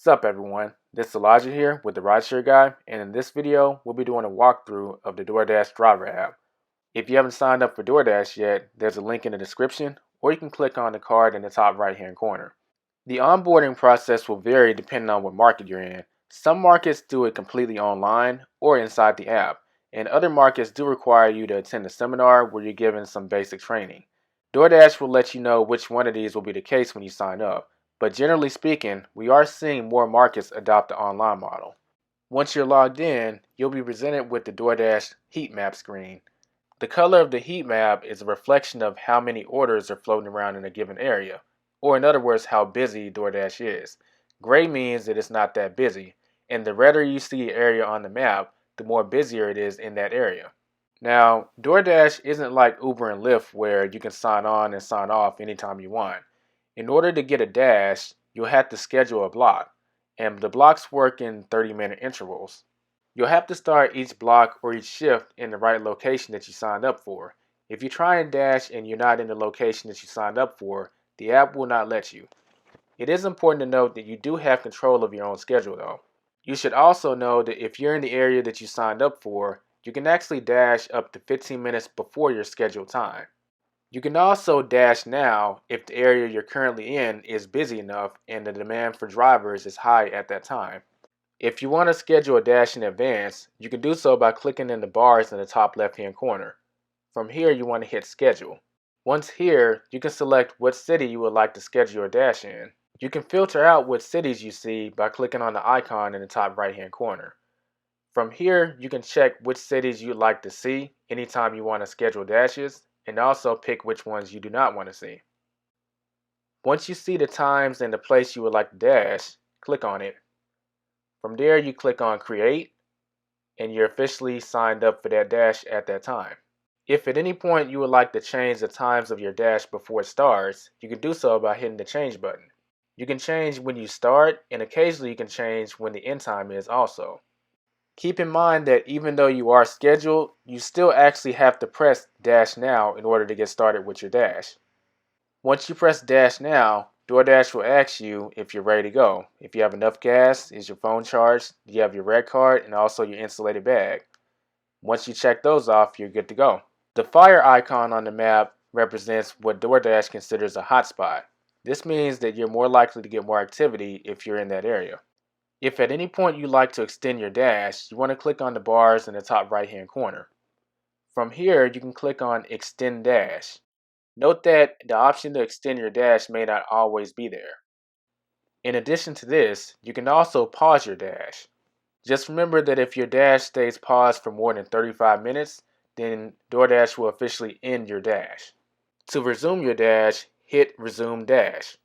What's up everyone, this is Elijah here with the Rideshare Guy, and in this video we'll be doing a walkthrough of the Doordash Driver App. If you haven't signed up for DoorDash yet, there's a link in the description, or you can click on the card in the top right hand corner. The onboarding process will vary depending on what market you're in. Some markets do it completely online or inside the app, and other markets do require you to attend a seminar where you're given some basic training. DoorDash will let you know which one of these will be the case when you sign up. But generally speaking, we are seeing more markets adopt the online model. Once you're logged in, you'll be presented with the DoorDash heat map screen. The color of the heat map is a reflection of how many orders are floating around in a given area, or in other words, how busy DoorDash is. Gray means that it's not that busy, and the redder you see the area on the map, the more busier it is in that area. Now, DoorDash isn't like Uber and Lyft where you can sign on and sign off anytime you want. In order to get a dash, you'll have to schedule a block, and the blocks work in 30-minute intervals. You'll have to start each block or each shift in the right location that you signed up for. If you try and dash and you're not in the location that you signed up for, the app will not let you. It is important to note that you do have control of your own schedule though. You should also know that if you're in the area that you signed up for, you can actually dash up to 15 minutes before your scheduled time. You can also dash now if the area you're currently in is busy enough and the demand for drivers is high at that time. If you want to schedule a dash in advance, you can do so by clicking in the bars in the top left hand corner. From here you want to hit schedule. Once here, you can select what city you would like to schedule your dash in. You can filter out what cities you see by clicking on the icon in the top right hand corner. From here, you can check which cities you'd like to see anytime you want to schedule dashes, and also pick which ones you do not want to see. Once you see the times and the place you would like to dash, click on it. From there, you click on Create, and you're officially signed up for that dash at that time. If at any point you would like to change the times of your dash before it starts, you can do so by hitting the Change button. You can change when you start, and occasionally you can change when the end time is also. Keep in mind that even though you are scheduled, you still actually have to press Dash Now in order to get started with your dash. Once you press Dash Now, DoorDash will ask you if you're ready to go. If you have enough gas, is your phone charged, do you have your red card, and also your insulated bag. Once you check those off, you're good to go. The fire icon on the map represents what DoorDash considers a hotspot. This means that you're more likely to get more activity if you're in that area. If at any point you'd like to extend your dash, you want to click on the bars in the top right hand corner. From here, you can click on Extend Dash. Note that the option to extend your dash may not always be there. In addition to this, you can also pause your dash. Just remember that if your dash stays paused for more than 35 minutes, then DoorDash will officially end your dash. To resume your dash, hit Resume Dash.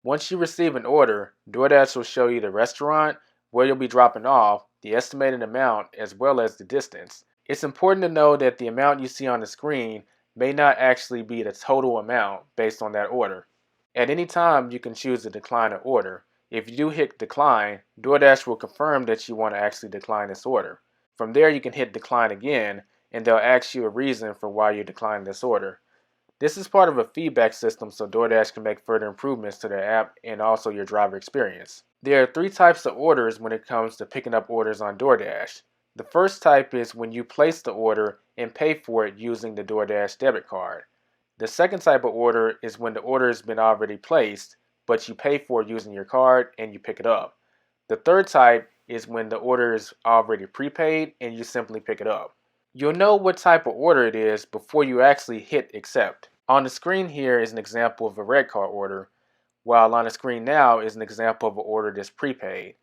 Once you receive an order, DoorDash will show you the restaurant, where you'll be dropping off, the estimated amount, as well as the distance. It's important to know that the amount you see on the screen may not actually be the total amount based on that order. At any time, you can choose to decline an order. If you do hit decline, DoorDash will confirm that you want to actually decline this order. From there, you can hit decline again, and they'll ask you a reason for why you declined this order. This is part of a feedback system so DoorDash can make further improvements to their app and also your driver experience. There are three types of orders when it comes to picking up orders on DoorDash. The first type is when you place the order and pay for it using the DoorDash debit card. The second type of order is when the order has been already placed, but you pay for it using your card and you pick it up. The third type is when the order is already prepaid and you simply pick it up. You'll know what type of order it is before you actually hit accept. On the screen here is an example of a red card order, while on the screen now is an example of an order that's prepaid.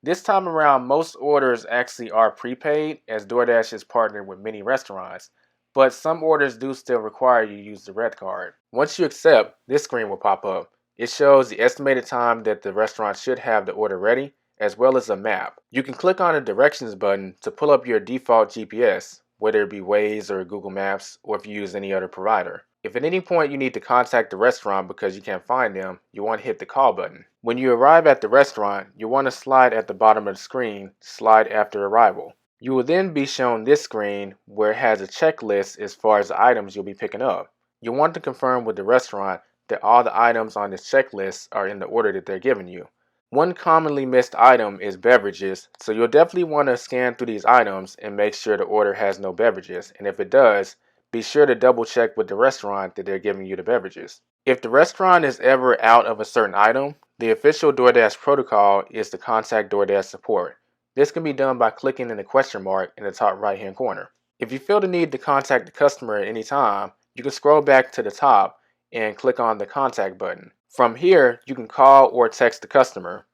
This time around, most orders actually are prepaid as DoorDash is partnered with many restaurants, but some orders do still require you to use the red card. Once you accept, this screen will pop up. It shows the estimated time that the restaurant should have the order ready, as well as a map. You can click on the directions button to pull up your default GPS, whether it be Waze or Google Maps, or if you use any other provider. If at any point you need to contact the restaurant because you can't find them, you want to hit the call button. When you arrive at the restaurant, you want to slide at the bottom of the screen, slide after arrival. You will then be shown this screen where it has a checklist as far as the items you'll be picking up. You'll want to confirm with the restaurant that all the items on this checklist are in the order that they're giving you. One commonly missed item is beverages, so you'll definitely want to scan through these items and make sure the order has no beverages, and if it does, be sure to double check with the restaurant that they're giving you the beverages. If the restaurant is ever out of a certain item, the official DoorDash protocol is to contact DoorDash support. This can be done by clicking in the question mark in the top right hand corner. If you feel the need to contact the customer at any time, you can scroll back to the top and click on the contact button. From here, you can call or text the customer.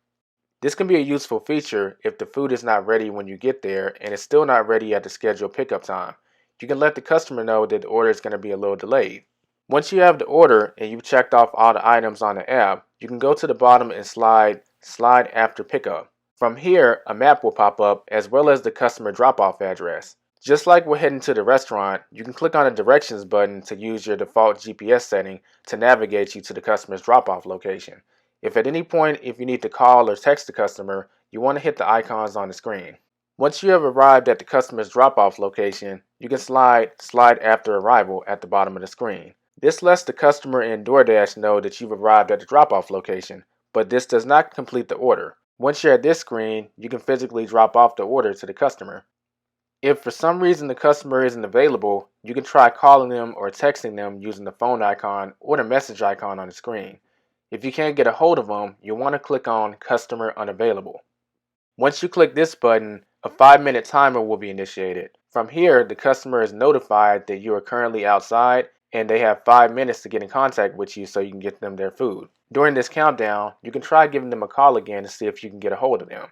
This can be a useful feature if the food is not ready when you get there and it's still not ready at the scheduled pickup time. You can let the customer know that the order is going to be a little delayed. Once you have the order and you've checked off all the items on the app, you can go to the bottom and slide after pickup. From here, a map will pop up as well as the customer drop-off address. Just like we're heading to the restaurant, you can click on the directions button to use your default GPS setting to navigate you to the customer's drop-off location. If at any point you need to call or text the customer, you want to hit the icons on the screen. Once you have arrived at the customer's drop-off location, you can slide after arrival at the bottom of the screen. This lets the customer in DoorDash know that you've arrived at the drop-off location, but this does not complete the order. Once you're at this screen, you can physically drop off the order to the customer. If for some reason the customer isn't available, you can try calling them or texting them using the phone icon or the message icon on the screen. If you can't get a hold of them, you'll want to click on Customer Unavailable. Once you click this button, a 5-minute timer will be initiated. From here, the customer is notified that you are currently outside and they have 5 minutes to get in contact with you so you can get them their food. During this countdown, you can try giving them a call again to see if you can get a hold of them.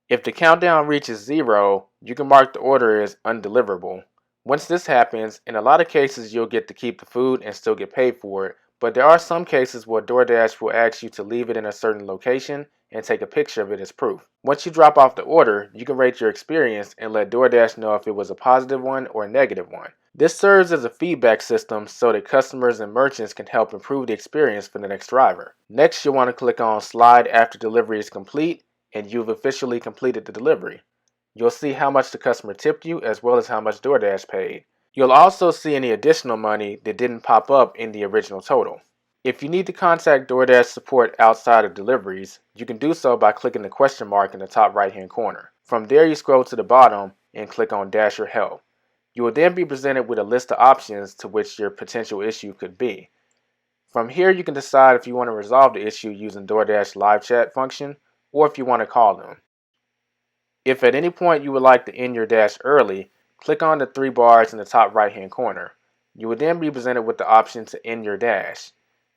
If the countdown reaches 0, you can mark the order as undeliverable. Once this happens, in a lot of cases you'll get to keep the food and still get paid for it, but there are some cases where DoorDash will ask you to leave it in a certain location and take a picture of it as proof. Once you drop off the order, you can rate your experience and let DoorDash know if it was a positive one or a negative one. This serves as a feedback system so that customers and merchants can help improve the experience for the next driver. Next, you'll want to click on Slide after delivery is complete, and you've officially completed the delivery. You'll see how much the customer tipped you as well as how much DoorDash paid. You'll also see any additional money that didn't pop up in the original total. If you need to contact DoorDash support outside of deliveries, you can do so by clicking the question mark in the top right hand corner. From there, you scroll to the bottom and click on Dasher Help. You will then be presented with a list of options to which your potential issue could be. From here, you can decide if you want to resolve the issue using DoorDash live chat function or if you want to call them. If at any point you would like to end your dash early, click on the 3 bars in the top right hand corner. You will then be presented with the option to end your dash.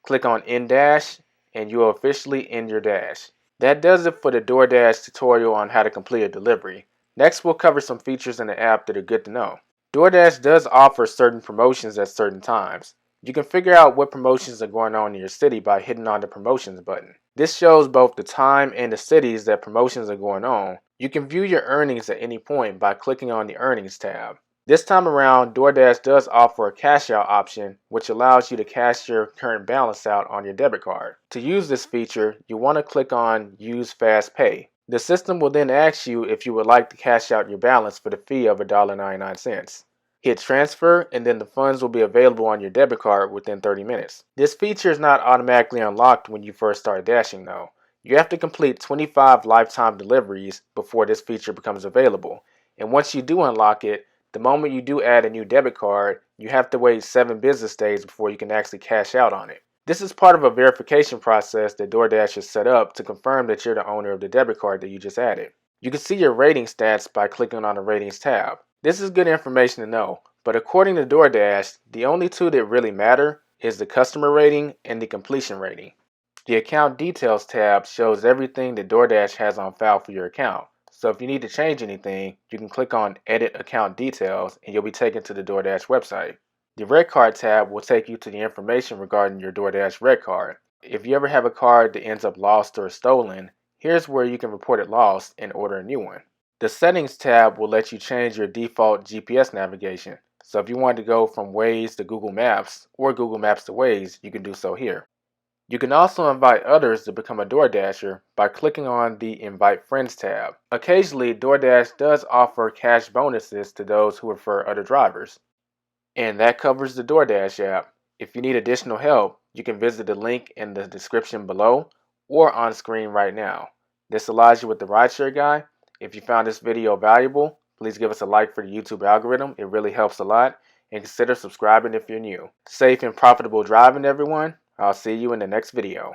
Click on End Dash and you will officially end your dash. That does it for the DoorDash tutorial on how to complete a delivery. Next, we'll cover some features in the app that are good to know. DoorDash does offer certain promotions at certain times. You can figure out what promotions are going on in your city by hitting on the promotions button. This shows both the time and the cities that promotions are going on. You can view your earnings at any point by clicking on the Earnings tab. This time around, DoorDash does offer a cash out option, which allows you to cash your current balance out on your debit card. To use this feature, you want to click on Use Fast Pay. The system will then ask you if you would like to cash out your balance for the fee of $1.99. Hit transfer and then the funds will be available on your debit card within 30 minutes. This feature is not automatically unlocked when you first start dashing though. You have to complete 25 lifetime deliveries before this feature becomes available. And once you do unlock it, the moment you do add a new debit card, you have to wait 7 business days before you can actually cash out on it. This is part of a verification process that DoorDash has set up to confirm that you're the owner of the debit card that you just added. You can see your rating stats by clicking on the Ratings tab. This is good information to know, but according to DoorDash, the only 2 that really matter is the customer rating and the completion rating. The Account Details tab shows everything that DoorDash has on file for your account. So if you need to change anything, you can click on Edit Account Details and you'll be taken to the DoorDash website. The Red Card tab will take you to the information regarding your DoorDash Red Card. If you ever have a card that ends up lost or stolen, here's where you can report it lost and order a new one. The Settings tab will let you change your default GPS navigation. So if you want to go from Waze to Google Maps or Google Maps to Waze, you can do so here. You can also invite others to become a DoorDasher by clicking on the Invite Friends tab. Occasionally, DoorDash does offer cash bonuses to those who refer other drivers. And that covers the DoorDash app. If you need additional help, you can visit the link in the description below or on screen right now. This is Elijah with the Rideshare Guy. If you found this video valuable, please give us a like for the YouTube algorithm. It really helps a lot. And consider subscribing if you're new. Safe and profitable driving, everyone. I'll see you in the next video.